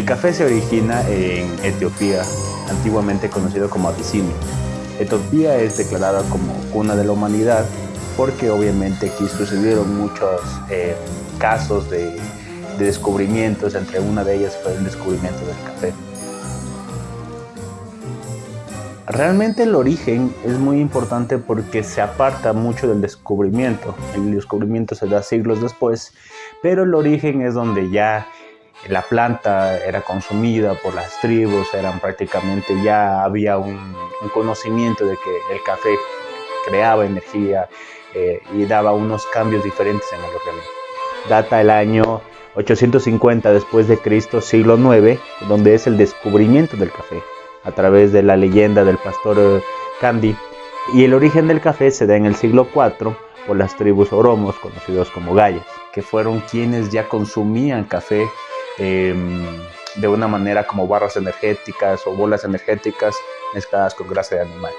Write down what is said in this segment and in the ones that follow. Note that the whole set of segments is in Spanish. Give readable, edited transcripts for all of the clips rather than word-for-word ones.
café se origina en Etiopía, antiguamente conocido como Abisinia. Etiopía es declarada como cuna de la humanidad porque obviamente aquí sucedieron muchos casos de descubrimientos, entre una de ellas fue el descubrimiento del café. Realmente el origen es muy importante porque se aparta mucho del descubrimiento. El descubrimiento se da siglos después, pero el origen es donde ya la planta era consumida por las tribus, prácticamente ya había un conocimiento de que el café creaba energía y daba unos cambios diferentes en el organismo. Data el año 850 después de Cristo, siglo IX, donde es el descubrimiento del café a través de la leyenda del pastor Kandy, y el origen del café se da en el siglo IV por las tribus oromos, conocidos como Gayas, que fueron quienes ya consumían café de una manera como barras energéticas o bolas energéticas mezcladas con grasa de animal.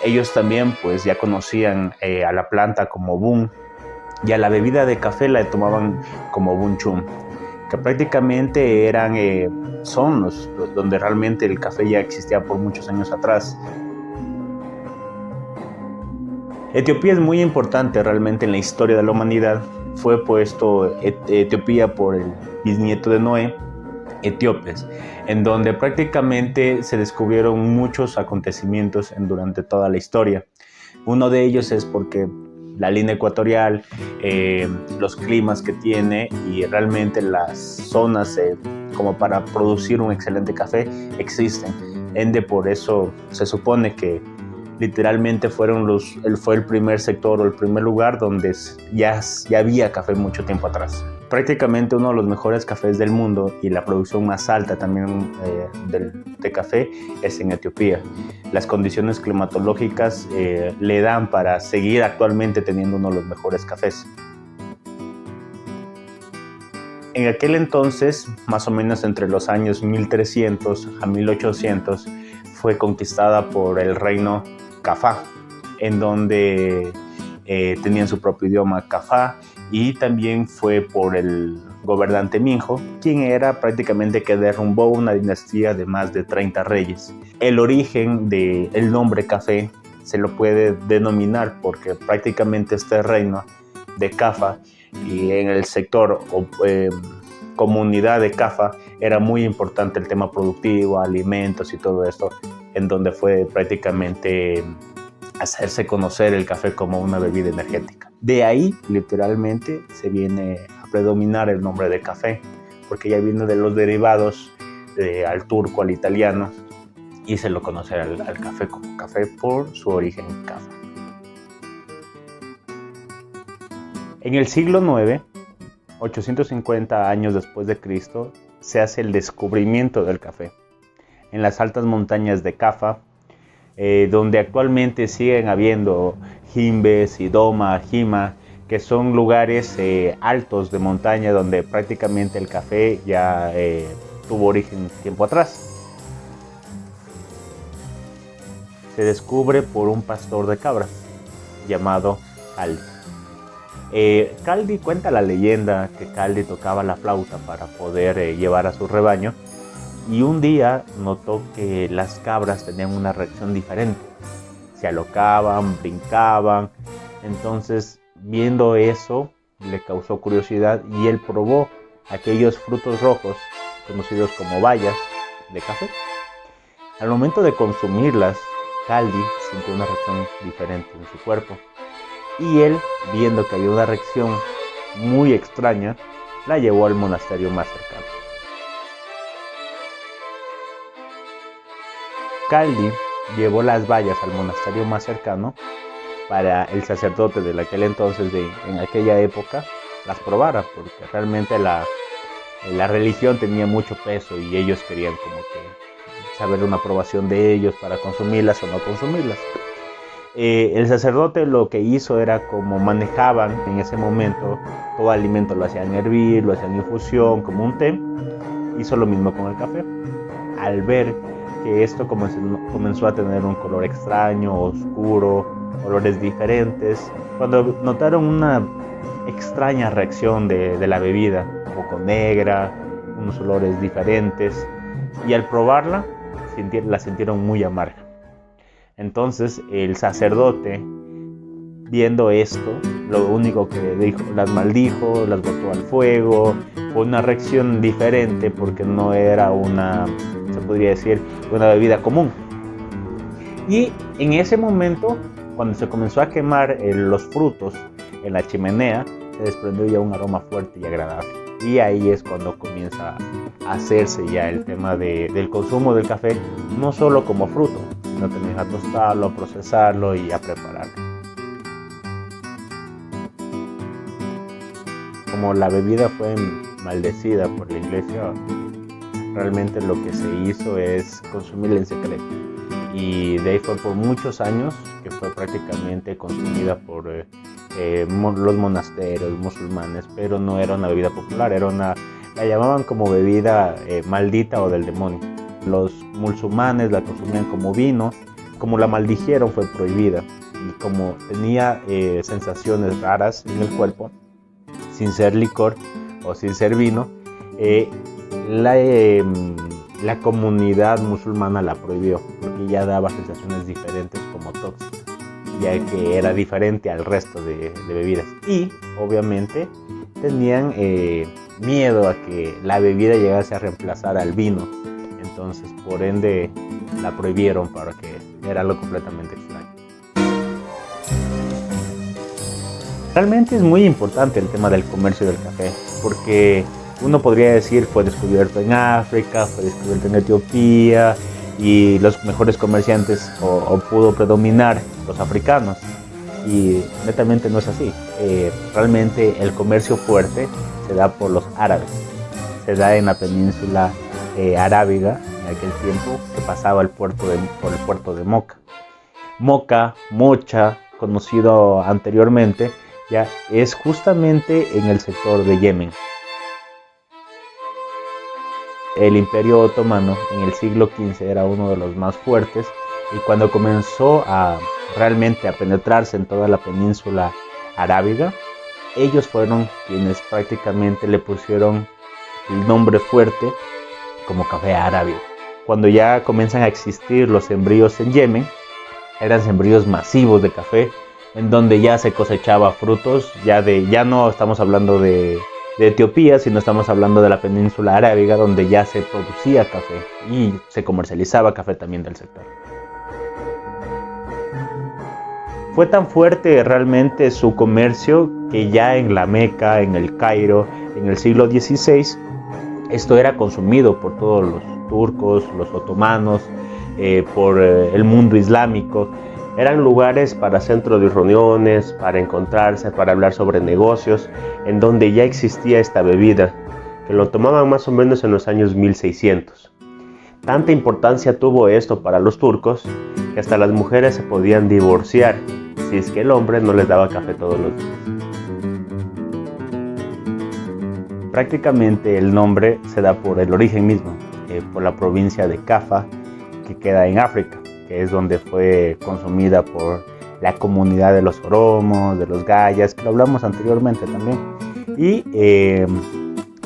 Ellos también pues ya conocían a la planta como bun, y a la bebida de café la tomaban como bun chum, que prácticamente eran zonas donde realmente el café ya existía por muchos años atrás. Etiopía es muy importante realmente en la historia de la humanidad. Fue puesto Etiopía por el bisnieto de Noé, etíopes, en donde prácticamente se descubrieron muchos acontecimientos durante toda la historia. Uno de ellos es porque la línea ecuatorial, los climas que tiene y realmente las zonas como para producir un excelente café existen. Por eso se supone que literalmente fue el primer sector o el primer lugar donde ya había café mucho tiempo atrás. Prácticamente uno de los mejores cafés del mundo y la producción más alta también de café es en Etiopía. Las condiciones climatológicas le dan para seguir actualmente teniendo uno de los mejores cafés. En aquel entonces, más o menos entre los años 1300 a 1800, fue conquistada por el reino Cafá, en donde tenían su propio idioma Cafá, y también fue por el gobernante Minho, quien era prácticamente que derrumbó una dinastía de más de 30 reyes. El origen del nombre café se lo puede denominar porque prácticamente este reino de Cafa y en el sector comunidad de Cafa era muy importante el tema productivo, alimentos y todo esto, en donde fue prácticamente hacerse conocer el café como una bebida energética. De ahí, literalmente, se viene a predominar el nombre de café, porque ya viene de los derivados al turco, al italiano, y se lo conoce al café como café por su origen Cafa. En el siglo IX, 850 años después de Cristo, se hace el descubrimiento del café en las altas montañas de Cafa, donde actualmente siguen habiendo Jimbes, Idoma, Jima, que son lugares altos de montaña donde prácticamente el café ya tuvo origen tiempo atrás. Se descubre por un pastor de cabras llamado Kaldi. Kaldi cuenta la leyenda que Kaldi tocaba la flauta para poder llevar a su rebaño, y un día notó que las cabras tenían una reacción diferente. Se alocaban, brincaban. Entonces, viendo eso, le causó curiosidad y él probó aquellos frutos rojos conocidos como bayas de café. Al momento de consumirlas, Kaldi sintió una reacción diferente en su cuerpo. Y él, viendo que había una reacción muy extraña, la llevó al monasterio más cercano. Kaldi llevó las bayas al monasterio más cercano para el sacerdote de aquel entonces, en aquella época, las probara, porque realmente la religión tenía mucho peso y ellos querían como que saber una aprobación de ellos para consumirlas o no consumirlas. El sacerdote lo que hizo era, como manejaban en ese momento, todo alimento lo hacían hervir, lo hacían infusión, como un té, hizo lo mismo con el café. Al ver que esto comenzó a tener un color extraño, oscuro, olores diferentes, cuando notaron una extraña reacción de la bebida, un poco negra, unos olores diferentes, y al probarla la sintieron muy amarga. Entonces el sacerdote, viendo esto, lo único que dijo, las maldijo, las botó al fuego. Fue una reacción diferente porque no era se podría decir, una bebida común. Y en ese momento, cuando se comenzó a quemar los frutos en la chimenea, se desprendió ya un aroma fuerte y agradable. Y ahí es cuando comienza a hacerse ya el tema del consumo del café, no solo como fruto, sino también a tostarlo, a procesarlo y a prepararlo. Como la bebida fue maldecida por la iglesia, realmente lo que se hizo es consumirla en secreto. Y de ahí fue por muchos años que fue prácticamente consumida por los monasterios musulmanes, pero no era una bebida popular, la llamaban como bebida maldita o del demonio. Los musulmanes la consumían como vino, como la maldijeron fue prohibida, y como tenía sensaciones raras en el cuerpo, sin ser licor o sin ser vino, la comunidad musulmana la prohibió porque ya daba sensaciones diferentes como tóxicas, ya que era diferente al resto de bebidas, y obviamente tenían miedo a que la bebida llegase a reemplazar al vino. Entonces por ende la prohibieron porque era algo completamente extraño. Realmente es muy importante el tema del comercio del café, porque uno podría decir fue descubierto en África, fue descubierto en Etiopía, y los mejores comerciantes o pudo predominar los africanos, y netamente no es así. Realmente el comercio fuerte se da por los árabes, se da en la península arábiga, en aquel tiempo que pasaba por el puerto de Moca. Mocha, conocido anteriormente, ya es justamente en el sector de Yemen. El Imperio Otomano en el siglo XV era uno de los más fuertes, y cuando comenzó realmente a penetrarse en toda la península arábiga, ellos fueron quienes prácticamente le pusieron el nombre fuerte como café arábigo. Cuando ya comienzan a existir los sembríos en Yemen, eran sembríos masivos de café, en donde ya se cosechaba frutos, ya no estamos hablando de Etiopía, sino estamos hablando de la península arábiga, donde ya se producía café y se comercializaba café también del sector. Fue tan fuerte realmente su comercio que ya en la Meca, en el Cairo, en el siglo XVI, esto era consumido por todos los turcos, los otomanos, por el mundo islámico. Eran lugares para centros de reuniones, para encontrarse, para hablar sobre negocios, en donde ya existía esta bebida, que lo tomaban más o menos en los años 1600. Tanta importancia tuvo esto para los turcos, que hasta las mujeres se podían divorciar si es que el hombre no les daba café todos los días. Prácticamente el nombre se da por el origen mismo, por la provincia de Cafa, que queda en África, que es donde fue consumida por la comunidad de los oromos, de los gayas, que lo hablamos anteriormente también. Y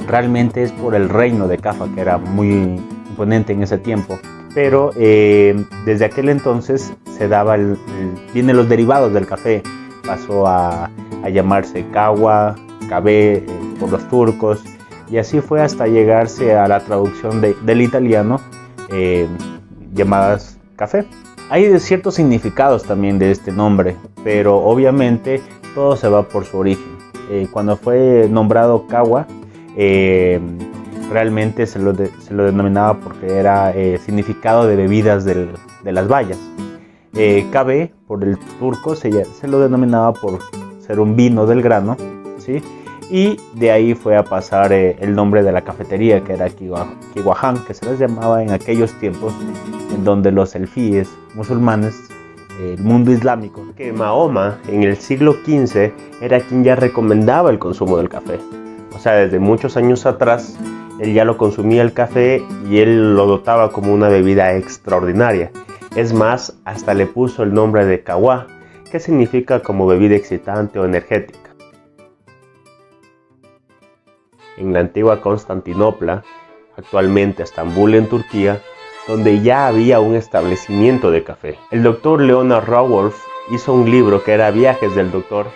realmente es por el reino de Cafa, que era muy imponente en ese tiempo. Pero desde aquel entonces se daba vienen los derivados del café. Pasó a llamarse Kawa, Cabé por los turcos, y así fue hasta llegarse a la traducción del italiano llamadas café. Hay ciertos significados también de este nombre, pero obviamente todo se va por su origen. Cuando fue nombrado Kawa, realmente se lo denominaba porque era significado de bebidas de las bayas. Kabe, por el turco, se lo denominaba por ser un vino del grano, ¿sí? Y de ahí fue a pasar el nombre de la cafetería, que era Kiwahan, que se les llamaba en aquellos tiempos en donde los elfíes musulmanes, el mundo islámico, que Mahoma en el siglo XV era quien ya recomendaba el consumo del café. O sea, desde muchos años atrás él ya lo consumía el café y él lo dotaba como una bebida extraordinaria. Es más, hasta le puso el nombre de Kawa, que significa como bebida excitante o energética. En la antigua Constantinopla, actualmente Estambul en Turquía, donde ya había un establecimiento de café. El doctor Leonard Raworth hizo un libro que era Viajes del Doctor,